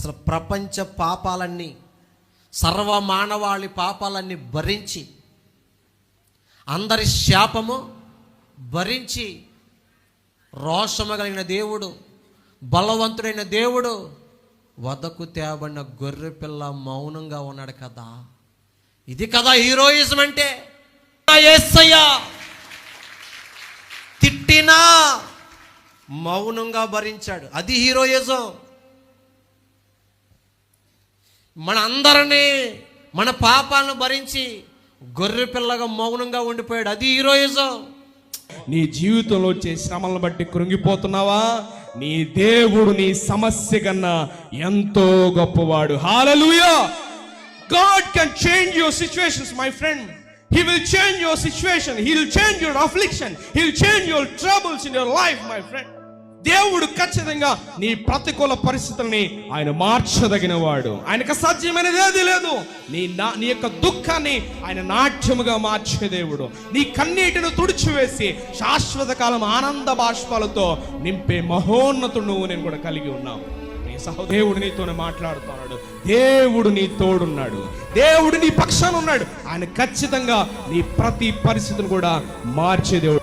అసలు ప్రపంచ పాపాలన్నీ, సర్వమానవాళి పాపాలన్నీ భరించి, అందరి శాపము భరించి, రోషము కలిగిన దేవుడు, బలవంతుడైన దేవుడు వద్దకు తేబడిన గొర్రె పిల్ల మౌనంగా ఉన్నాడు కదా. ఇది కదా హీరోయిజం అంటే. యేసయ్య తిట్టినా మౌనంగా భరించాడు, అది హీరోయిజం. మన అందరినీ, మన పాపాలను భరించి గొర్రె పిల్లగా మౌనంగా ఉండిపోయాడు, అది హీరోయిజం. నీ జీవితంలో వచ్చే శ్రమలను బట్టి కృంగిపోతున్నావా? నీ దేవుడు నీ సమస్య కన్నా ఎంతో గొప్పవాడు. హల్లెలూయా! God can change your situations, my friend. He will change your situation. He will change your affliction. He will change your troubles in your life, my friend. దేవుడు ఖచ్చితంగా నీ ప్రతికూల పరిస్థితుల్ని ఆయన మార్చదగిన వాడు. ఆయనకు అసాధ్యమైనది ఏది లేదు. నీ యొక్క దుఃఖాన్ని ఆయన నాట్యముగా మార్చే దేవుడు. నీ కన్నీటిని తుడిచివేసి శాశ్వత కాలం ఆనంద బాష్పాలతో నింపే మహోన్నతుడు నువ్వు నేను కూడా కలిగి ఉన్నావు. నీ సహోదరుడు నీతోనే మాట్లాడుతున్నాడు. దేవుడు నీ తోడున్నాడు, దేవుడు నీ పక్షాన ఉన్నాడు. ఆయన ఖచ్చితంగా నీ ప్రతి పరిస్థితిని కూడా మార్చే దేవుడు.